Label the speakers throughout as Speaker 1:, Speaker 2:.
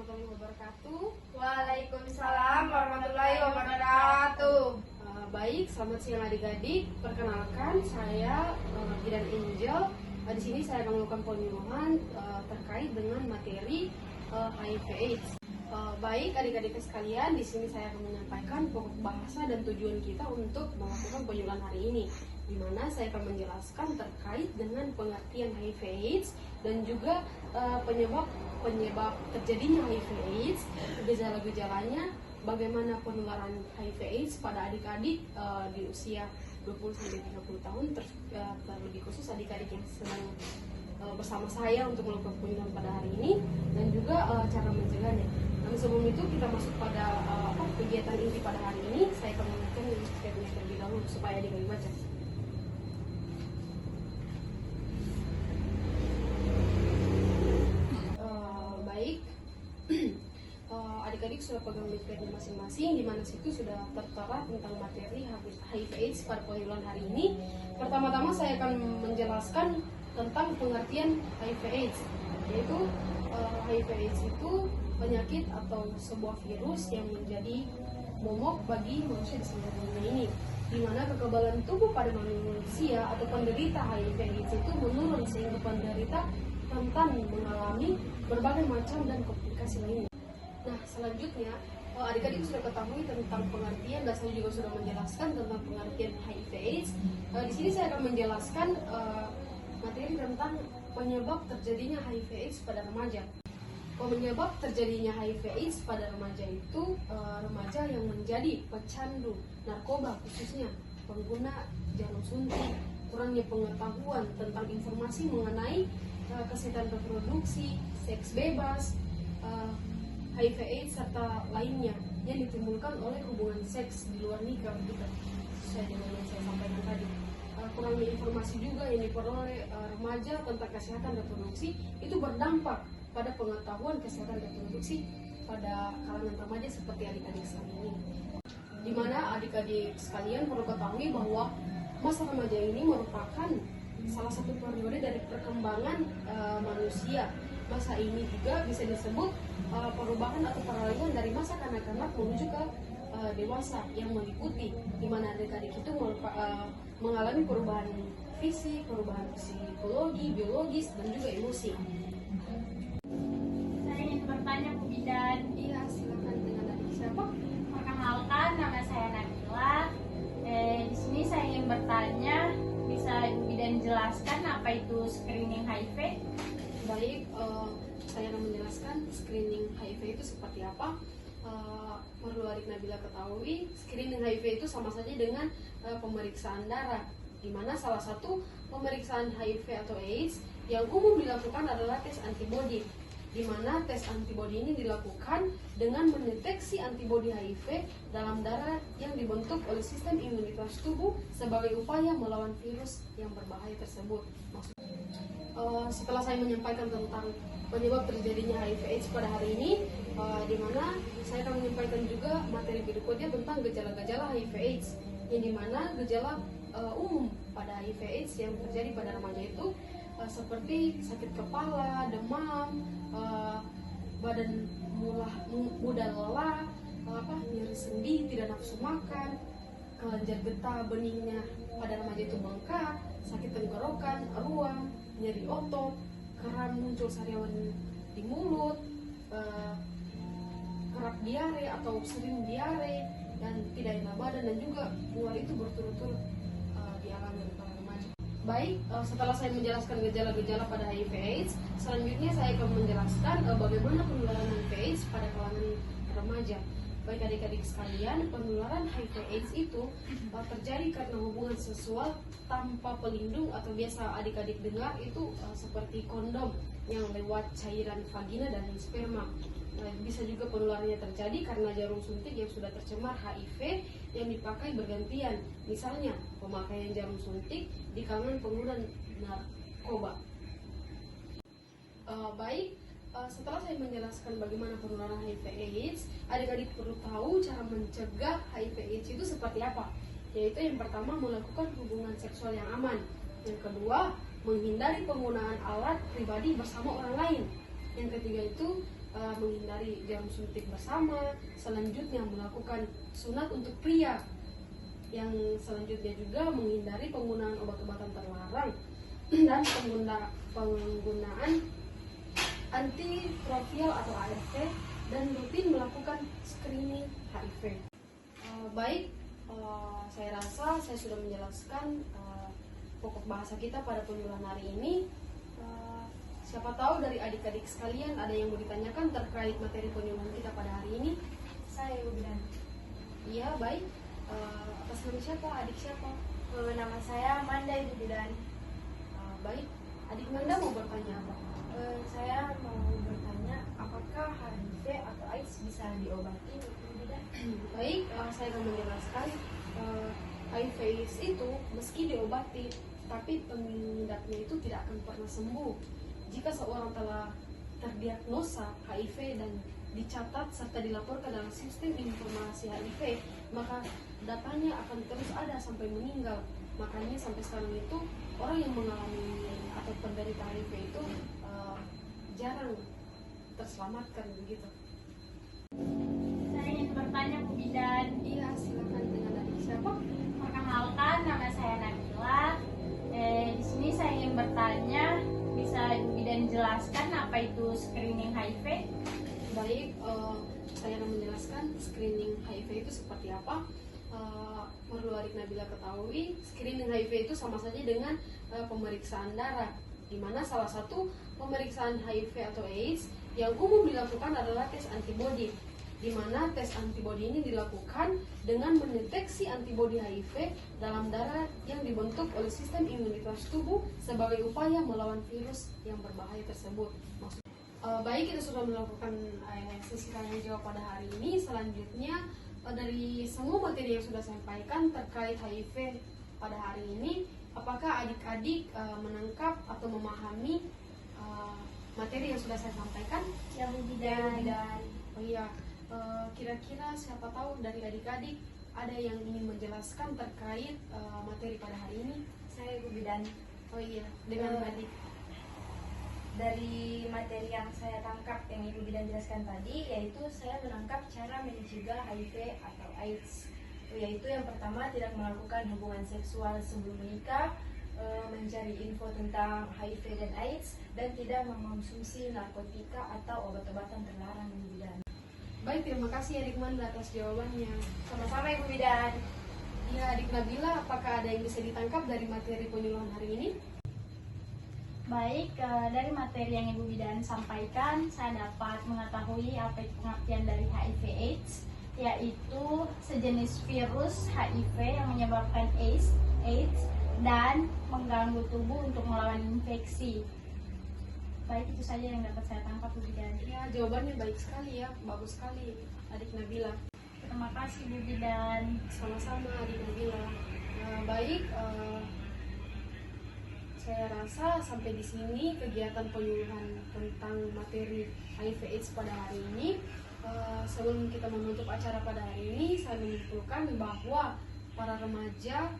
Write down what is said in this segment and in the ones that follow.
Speaker 1: warahmatullahi wabarakatuh.
Speaker 2: Waalaikumsalam warahmatullahi wabarakatuh.
Speaker 1: Baik, selamat siang adik-adik. Perkenalkan, saya Gidan Angel. Di sini saya akan melakukan penyuluhan terkait dengan materi HIV/AIDS. Baik adik-adik sekalian, di sini saya akan menyampaikan pokok bahasa dan tujuan kita untuk melakukan penyuluhan hari ini, di mana saya akan menjelaskan terkait dengan pengertian HIV/AIDS dan juga penyebab terjadinya HIV/AIDS, gejala-gejalanya, bagaimana penularan HIV/AIDS pada adik-adik di usia 20-30 tahun, terlebih khusus adik-adik yang sedang bersama saya untuk melakukan penyuluhan pada hari ini, dan juga cara mencegahnya. Namun sebelum itu kita masuk pada kegiatan inti pada hari ini. Saya akan mengingatkan statementnya terlebih dahulu supaya adik-adik baca. Baik, adik-adik sudah pegang leafletnya masing-masing, di mana situ sudah tertera tentang materi HIV/AIDS pada penyuluhan hari ini. Pertama-tama saya akan menjelaskan tentang pengertian HIV/AIDS, yaitu HIV/AIDS itu penyakit atau sebuah virus yang menjadi momok bagi manusia di seluruh dunia ini, di mana kekebalan tubuh pada manusia atau penderita HIV/AIDS itu menurun sehingga penderita rentan mengalami berbagai macam dan komplikasi lainnya. Nah, selanjutnya adik-adik sudah ketahui tentang pengertian dan saya juga sudah menjelaskan tentang pengertian HIV/AIDS. Di sini saya akan menjelaskan materi tentang penyebab terjadinya HIV/AIDS pada remaja. Penyebab terjadinya HIV/AIDS pada remaja itu remaja yang menjadi pecandu narkoba, khususnya pengguna jarum suntik, kurangnya pengetahuan tentang informasi mengenai kesehatan reproduksi, seks bebas, HIV/AIDS serta lainnya yang ditimbulkan oleh hubungan seks di luar nikah, gitu. Sesuai dengan yang saya sampaikan tadi. Kurangnya informasi juga yang diperoleh remaja tentang kesehatan reproduksi itu berdampak pada pengetahuan kesehatan reproduksi pada kalangan remaja seperti adik-adik sekalian ini. Di mana adik-adik sekalian perlu ketahui bahwa masa remaja ini merupakan salah satu periode dari perkembangan manusia. Masa ini juga bisa disebut perubahan atau peralihan dari masa kanak-kanak menuju ke dewasa yang meliputi, di mana adik-adik itu mengalami perubahan fisik, perubahan psikologi, biologis, dan juga emosi.
Speaker 2: Saya ingin bertanya Bu Bidan.
Speaker 1: Iya, silakan. Dengan adik siapa?
Speaker 2: Perkenalkan, nama saya Nabila. Di sini saya ingin bertanya, bisa Ibu Bidan jelaskan apa itu screening HIV?
Speaker 1: Baik, saya akan menjelaskan screening HIV itu seperti apa. Perlu adik Nabila ketahui, screening HIV itu sama saja dengan pemeriksaan darah, di mana salah satu pemeriksaan HIV atau AIDS yang umum dilakukan adalah tes antibodi, di mana tes antibodi ini dilakukan dengan mendeteksi antibodi HIV dalam darah yang dibentuk oleh sistem imunitas tubuh sebagai upaya melawan virus yang berbahaya tersebut. Setelah saya menyampaikan tentang penyebab terjadinya HIV/AIDS pada hari ini, di mana saya akan menyampaikan juga materi berikutnya tentang gejala-gejala HIV/AIDS, yang dimana gejala umum pada HIV/AIDS yang terjadi pada remaja itu seperti sakit kepala, demam, badan mudah lelah, nyeri sendi, tidak nafsu makan, kelenjar getah beningnya pada remaja itu bengkak, sakit tenggorokan, ruam, nyeri otot, keram muncul sariawan di mulut, kerap diare atau sering diare, dan tidak enak badan, dan juga mual itu berturut-turut dialami oleh para remaja. Baik, setelah saya menjelaskan gejala-gejala pada HIV/AIDS, selanjutnya saya akan menjelaskan bagaimana penularan HIV/AIDS pada kalangan remaja. Baik adik-adik sekalian, penularan HIV/AIDS itu terjadi karena hubungan seksual tanpa pelindung atau biasa adik-adik dengar itu seperti kondom yang lewat cairan vagina dan sperma. Bisa juga penularannya terjadi karena jarum suntik yang sudah tercemar HIV yang dipakai bergantian, misalnya pemakaian jarum suntik di kalangan pengguna narkoba. Baik, setelah saya menjelaskan bagaimana penularan HIV/AIDS, adik-adik perlu tahu cara mencegah HIV/AIDS itu seperti apa. Yaitu yang pertama, melakukan hubungan seksual yang aman. Yang kedua, menghindari penggunaan alat pribadi bersama orang lain. Yang ketiga itu menghindari jarum suntik bersama. Selanjutnya melakukan sunat untuk pria. Yang selanjutnya juga menghindari penggunaan obat-obatan terlarang dan penggunaan antiretroviral atau ART, dan rutin melakukan screening HIV. Baik, saya rasa saya sudah menjelaskan pokok bahasa kita pada penyuluhan hari ini. Siapa tahu dari adik-adik sekalian ada yang mau ditanyakan terkait materi penyuluhan kita pada hari ini.
Speaker 2: Saya Ibu Bidan.
Speaker 1: Iya, baik. Atas nama siapa? Adik siapa?
Speaker 2: Nama saya Manda Ibu Bidan.
Speaker 1: Baik, adik Manda mau bertanya apa?
Speaker 2: Saya mau bertanya, apakah HIV atau AIDS bisa diobati, Ibu Bidan?
Speaker 1: Baik, saya akan menjelaskan. HIV/AIDS itu meski diobati, tapi pengidapnya itu tidak akan pernah sembuh. Jika seorang telah terdiagnosa HIV dan dicatat serta dilaporkan dalam sistem informasi HIV, maka datanya akan terus ada sampai meninggal. Makanya sampai sekarang itu orang yang mengalami atau penderita HIV itu jarang terselamatkan begitu.
Speaker 2: Saya ingin bertanya, Bu Bidan.
Speaker 1: Iya, silakan dengan adik siapa?
Speaker 2: Perkenalkan, nama saya Nabila. Di sini saya ingin bertanya, bisa Ibu Bidan jelaskan apa itu screening HIV?
Speaker 1: Baik, saya akan menjelaskan screening HIV itu seperti apa. Perlu adik Nabila ketahui, screening HIV itu sama saja dengan pemeriksaan darah, di mana salah satu pemeriksaan HIV atau AIDS yang umum dilakukan adalah tes antibodi, di mana tes antibodi ini dilakukan dengan mendeteksi antibodi HIV dalam darah yang dibentuk oleh sistem imunitas tubuh sebagai upaya melawan virus yang berbahaya tersebut. Baik, kita sudah melakukan sesi tanya jawab pada hari ini. Selanjutnya, dari semua materi yang sudah saya sampaikan terkait HIV pada hari ini, apakah adik-adik menangkap atau memahami materi yang sudah saya sampaikan?
Speaker 2: Ya, Bu Bidan.
Speaker 1: Oh iya, kira-kira siapa tahu dari adik-adik ada yang ingin menjelaskan terkait materi pada hari ini?
Speaker 2: Saya Ibu Bidan.
Speaker 1: Oh iya, dengan adik.
Speaker 3: Dari materi yang saya tangkap yang Ibu Bidan jelaskan tadi, yaitu saya menangkap cara mencegah HIV atau AIDS, yaitu yang pertama tidak melakukan hubungan seksual sebelum menikah, mencari info tentang HIV dan AIDS, dan tidak mengkonsumsi narkotika atau obat-obatan terlarang, Ibu Bidan.
Speaker 1: Baik, terima kasih adik Manda atas jawabannya.
Speaker 3: Sama-sama Ibu Bidan.
Speaker 1: Ya, adik Nabila, apakah ada yang bisa ditangkap dari materi penyuluhan hari ini?
Speaker 2: Baik, dari materi yang Ibu Bidan sampaikan, saya dapat mengetahui apa itu pengertian dari HIV/AIDS, yaitu sejenis virus HIV yang menyebabkan AIDS dan mengganggu tubuh untuk melawan infeksi. Baik, itu saja yang dapat saya tangkap, Bu Bidan.
Speaker 1: Ya, jawabannya baik sekali ya, bagus sekali adik Nabila.
Speaker 2: Terima kasih, Bu Bidan.
Speaker 1: Sama-sama adik Nabila. Baik, saya rasa sampai di sini kegiatan penyuluhan tentang materi HIV/AIDS pada hari ini. Sebelum kita menutup acara pada hari ini, saya menyimpulkan bahwa para remaja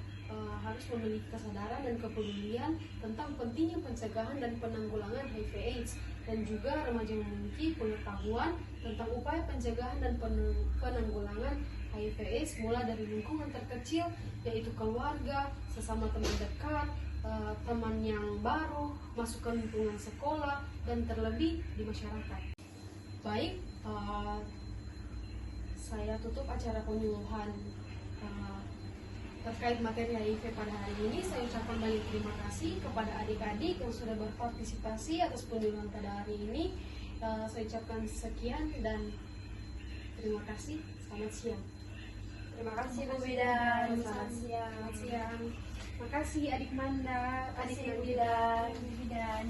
Speaker 1: harus memiliki kesadaran dan kepedulian tentang pentingnya pencegahan dan penanggulangan HIV/AIDS, dan juga remaja memiliki pengetahuan tentang upaya pencegahan dan penanggulangan HIV/AIDS mulai dari lingkungan terkecil, yaitu keluarga, sesama teman dekat, teman yang baru, masuk ke lingkungan sekolah, dan terlebih di masyarakat. Baik, saya tutup acara penyuluhan terkait materi HIV pada hari ini. Saya ucapkan banyak terima kasih kepada adik-adik yang sudah berpartisipasi atas penyuluhan pada hari ini. Saya ucapkan sekian dan terima kasih. Selamat siang.
Speaker 3: Terima kasih Bu Bidan.
Speaker 1: Selamat siang. Terima kasih adik Manda, adik
Speaker 3: Terima kasih, Bu
Speaker 1: Nabila.
Speaker 3: Bidan.
Speaker 2: Bu Bidan.